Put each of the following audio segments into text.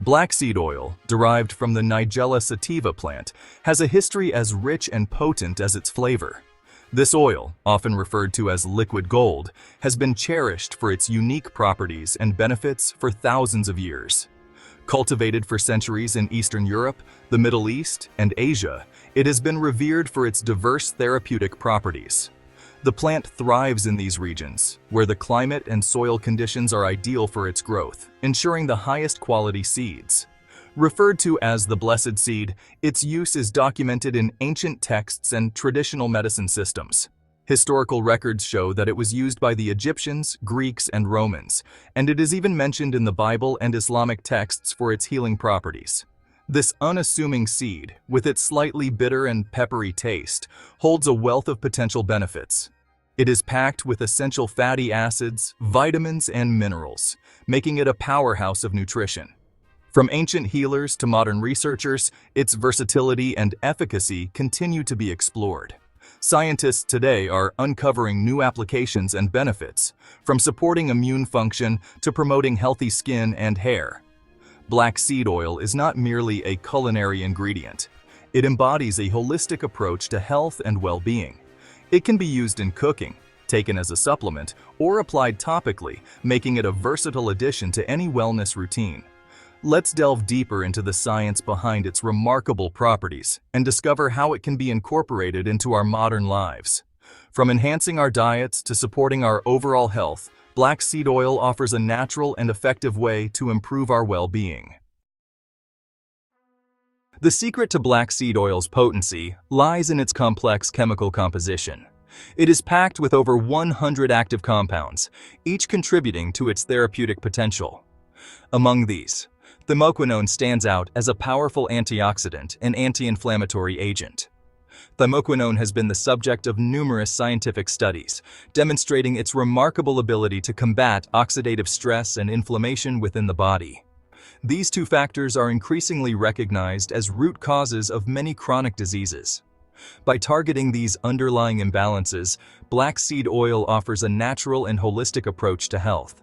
Black seed oil, derived from the Nigella sativa plant, has a history as rich and potent as its flavor. This oil, often referred to as liquid gold, has been cherished for its unique properties and benefits for thousands of years. Cultivated for centuries in Eastern Europe, the Middle East, and Asia, it has been revered for its diverse therapeutic properties. The plant thrives in these regions, where the climate and soil conditions are ideal for its growth, ensuring the highest quality seeds. Referred to as the blessed seed, its use is documented in ancient texts and traditional medicine systems. Historical records show that it was used by the Egyptians, Greeks, and Romans, and it is even mentioned in the Bible and Islamic texts for its healing properties. This unassuming seed, with its slightly bitter and peppery taste, holds a wealth of potential benefits. It is packed with essential fatty acids, vitamins, and minerals, making it a powerhouse of nutrition. From ancient healers to modern researchers, its versatility and efficacy continue to be explored. Scientists today are uncovering new applications and benefits, from supporting immune function to promoting healthy skin and hair. Black seed oil is not merely a culinary ingredient. It embodies a holistic approach to health and well-being. It can be used in cooking, taken as a supplement, or applied topically, making it a versatile addition to any wellness routine. Let's delve deeper into the science behind its remarkable properties and discover how it can be incorporated into our modern lives. From enhancing our diets to supporting our overall health, black seed oil offers a natural and effective way to improve our well-being. The secret to black seed oil's potency lies in its complex chemical composition. It is packed with over 100 active compounds, each contributing to its therapeutic potential. Among these, thymoquinone stands out as a powerful antioxidant and anti-inflammatory agent. Thymoquinone has been the subject of numerous scientific studies, demonstrating its remarkable ability to combat oxidative stress and inflammation within the body. These two factors are increasingly recognized as root causes of many chronic diseases. By targeting these underlying imbalances, black seed oil offers a natural and holistic approach to health.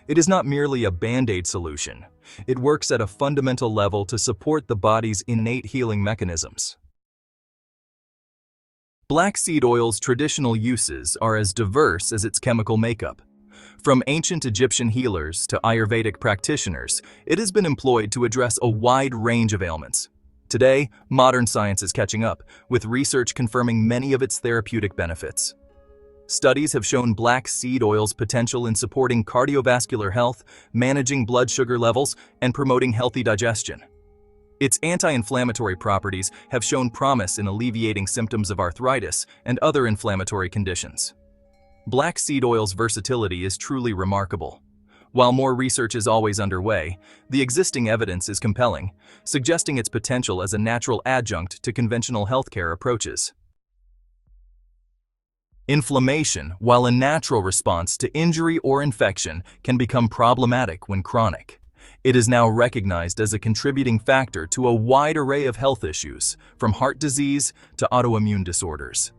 It is not merely a band-aid solution. It works at a fundamental level to support the body's innate healing mechanisms. Black seed oil's traditional uses are as diverse as its chemical makeup. From ancient Egyptian healers to Ayurvedic practitioners, it has been employed to address a wide range of ailments. Today, modern science is catching up, with research confirming many of its therapeutic benefits. Studies have shown black seed oil's potential in supporting cardiovascular health, managing blood sugar levels, and promoting healthy digestion. Its anti-inflammatory properties have shown promise in alleviating symptoms of arthritis and other inflammatory conditions. Black seed oil's versatility is truly remarkable. While more research is always underway, the existing evidence is compelling, suggesting its potential as a natural adjunct to conventional healthcare approaches. Inflammation, while a natural response to injury or infection, can become problematic when chronic. It is now recognized as a contributing factor to a wide array of health issues, from heart disease to autoimmune disorders.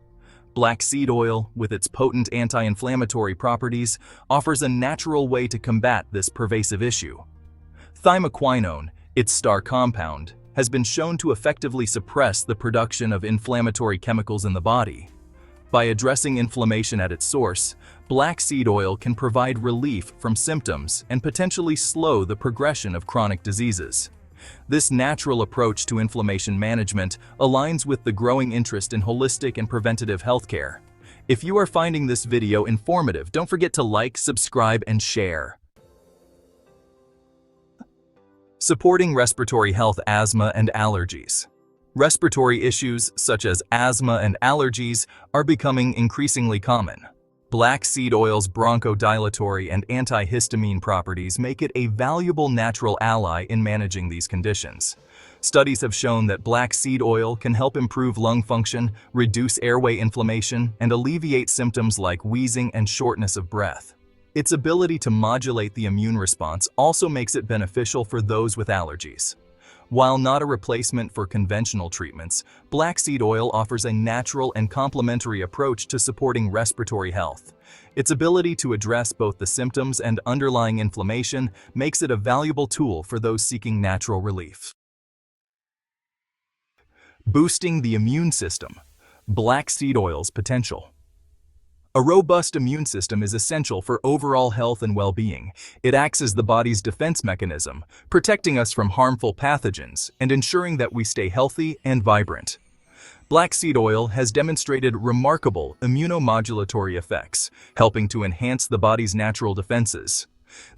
Black seed oil, with its potent anti-inflammatory properties, offers a natural way to combat this pervasive issue. Thymoquinone, its star compound, has been shown to effectively suppress the production of inflammatory chemicals in the body. By addressing inflammation at its source, black seed oil can provide relief from symptoms and potentially slow the progression of chronic diseases. This natural approach to inflammation management aligns with the growing interest in holistic and preventative healthcare. If you are finding this video informative, don't forget to like, subscribe, and share. Supporting respiratory health, asthma, and allergies. Respiratory issues such as asthma and allergies are becoming increasingly common. Black seed oil's bronchodilatory and antihistamine properties make it a valuable natural ally in managing these conditions. Studies have shown that black seed oil can help improve lung function, reduce airway inflammation, and alleviate symptoms like wheezing and shortness of breath. Its ability to modulate the immune response also makes it beneficial for those with allergies. While not a replacement for conventional treatments, black seed oil offers a natural and complementary approach to supporting respiratory health. Its ability to address both the symptoms and underlying inflammation makes it a valuable tool for those seeking natural relief. Boosting the immune system. Black seed oil's potential. A robust immune system is essential for overall health and well-being. It acts as the body's defense mechanism, protecting us from harmful pathogens and ensuring that we stay healthy and vibrant. Black seed oil has demonstrated remarkable immunomodulatory effects, helping to enhance the body's natural defenses.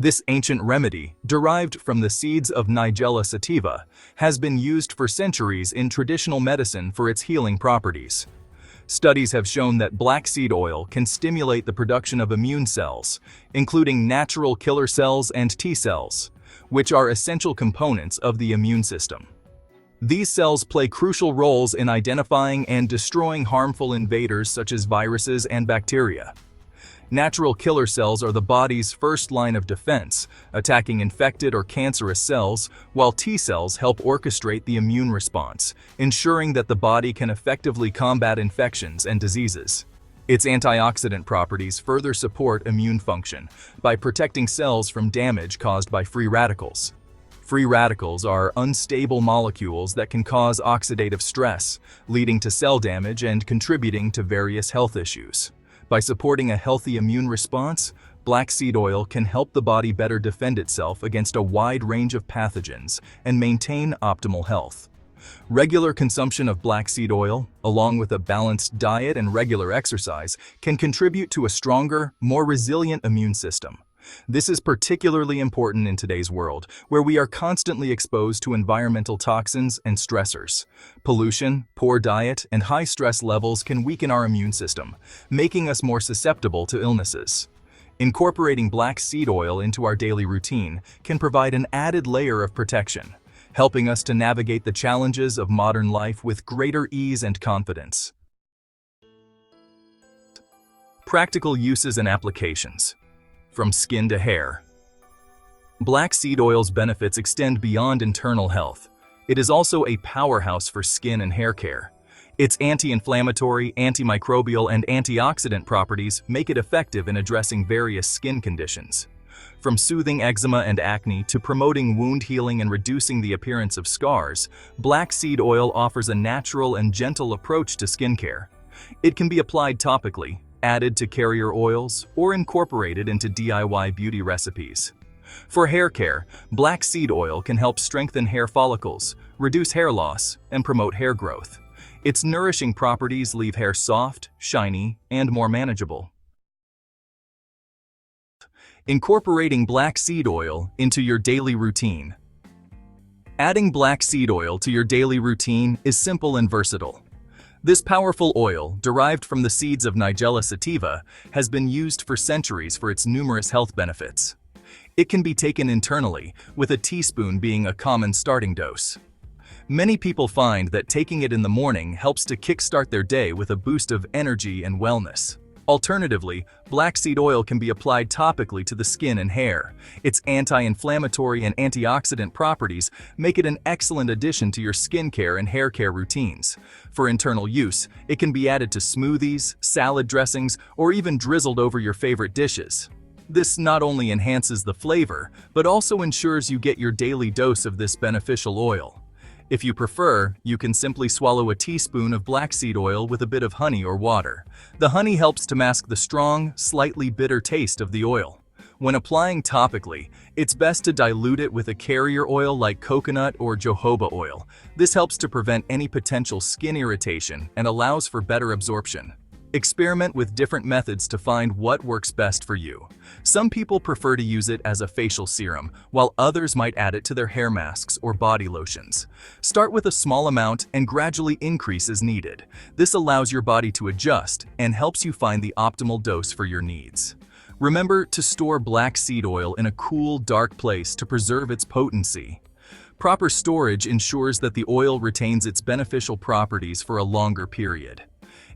This ancient remedy, derived from the seeds of Nigella sativa, has been used for centuries in traditional medicine for its healing properties. Studies have shown that black seed oil can stimulate the production of immune cells, including natural killer cells and T cells, which are essential components of the immune system. These cells play crucial roles in identifying and destroying harmful invaders such as viruses and bacteria. Natural killer cells are the body's first line of defense, attacking infected or cancerous cells, while T cells help orchestrate the immune response, ensuring that the body can effectively combat infections and diseases. Its antioxidant properties further support immune function by protecting cells from damage caused by free radicals. Free radicals are unstable molecules that can cause oxidative stress, leading to cell damage and contributing to various health issues. By supporting a healthy immune response, black seed oil can help the body better defend itself against a wide range of pathogens and maintain optimal health. Regular consumption of black seed oil, along with a balanced diet and regular exercise, can contribute to a stronger, more resilient immune system. This is particularly important in today's world, where we are constantly exposed to environmental toxins and stressors. Pollution, poor diet, and high stress levels can weaken our immune system, making us more susceptible to illnesses. Incorporating black seed oil into our daily routine can provide an added layer of protection, helping us to navigate the challenges of modern life with greater ease and confidence. Practical uses and applications. From skin to hair. Black seed oil's benefits extend beyond internal health. It is also a powerhouse for skin and hair care. Its anti-inflammatory, antimicrobial, and antioxidant properties make it effective in addressing various skin conditions. From soothing eczema and acne to promoting wound healing and reducing the appearance of scars, black seed oil offers a natural and gentle approach to skincare. It can be applied topically, added to carrier oils, or incorporated into DIY beauty recipes. For hair care, black seed oil can help strengthen hair follicles, reduce hair loss, and promote hair growth. Its nourishing properties leave hair soft, shiny, and more manageable. Incorporating black seed oil into your daily routine. Adding black seed oil to your daily routine is simple and versatile. This powerful oil, derived from the seeds of Nigella sativa, has been used for centuries for its numerous health benefits. It can be taken internally, with a teaspoon being a common starting dose. Many people find that taking it in the morning helps to kickstart their day with a boost of energy and wellness. Alternatively, black seed oil can be applied topically to the skin and hair. Its anti-inflammatory and antioxidant properties make it an excellent addition to your skincare and hair care routines. For internal use, it can be added to smoothies, salad dressings, or even drizzled over your favorite dishes. This not only enhances the flavor, but also ensures you get your daily dose of this beneficial oil. If you prefer, you can simply swallow a teaspoon of black seed oil with a bit of honey or water. The honey helps to mask the strong, slightly bitter taste of the oil. When applying topically, it's best to dilute it with a carrier oil like coconut or jojoba oil. This helps to prevent any potential skin irritation and allows for better absorption. Experiment with different methods to find what works best for you. Some people prefer to use it as a facial serum, while others might add it to their hair masks or body lotions. Start with a small amount and gradually increase as needed. This allows your body to adjust and helps you find the optimal dose for your needs. Remember to store black seed oil in a cool, dark place to preserve its potency. Proper storage ensures that the oil retains its beneficial properties for a longer period.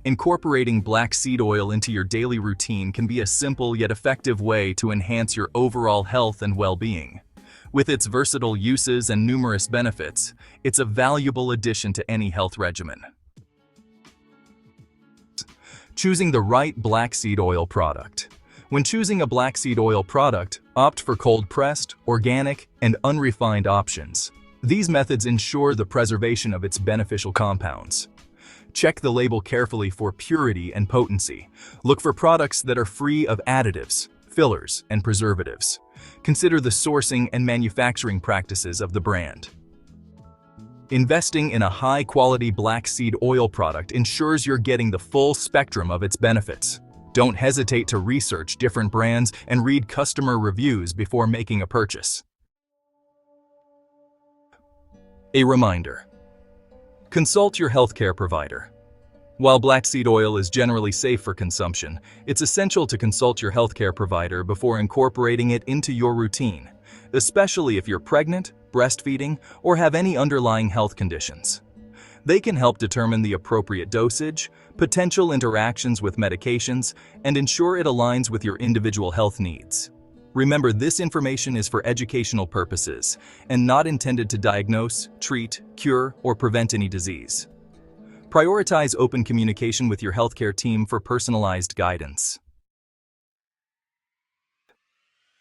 Incorporating black seed oil into your daily routine can be a simple yet effective way to enhance your overall health and well-being. With its versatile uses and numerous benefits, it's a valuable addition to any health regimen. Choosing the right black seed oil product. When choosing a black seed oil product, opt for cold-pressed, organic, and unrefined options. These methods ensure the preservation of its beneficial compounds. Check the label carefully for purity and potency. Look for products that are free of additives, fillers, and preservatives. Consider the sourcing and manufacturing practices of the brand. Investing in a high-quality black seed oil product ensures you're getting the full spectrum of its benefits. Don't hesitate to research different brands and read customer reviews before making a purchase. A reminder: consult your healthcare provider. While black seed oil is generally safe for consumption, it's essential to consult your healthcare provider before incorporating it into your routine, especially if you're pregnant, breastfeeding, or have any underlying health conditions. They can help determine the appropriate dosage, potential interactions with medications, and ensure it aligns with your individual health needs. Remember, this information is for educational purposes and not intended to diagnose, treat, cure, or prevent any disease. Prioritize open communication with your healthcare team for personalized guidance.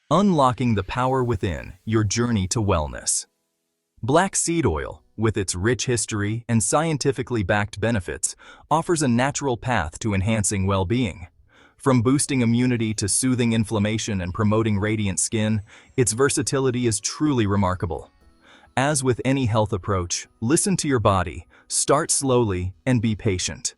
Unlocking the power within your journey to wellness. Black seed oil, with its rich history and scientifically backed benefits, offers a natural path to enhancing well-being. From boosting immunity to soothing inflammation and promoting radiant skin, its versatility is truly remarkable. As with any health approach, listen to your body, start slowly, and be patient.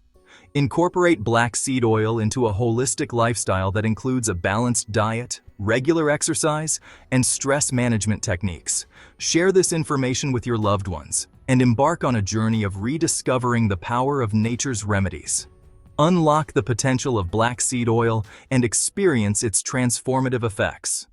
Incorporate black seed oil into a holistic lifestyle that includes a balanced diet, regular exercise, and stress management techniques. Share this information with your loved ones and embark on a journey of rediscovering the power of nature's remedies. Unlock the potential of black seed oil and experience its transformative effects.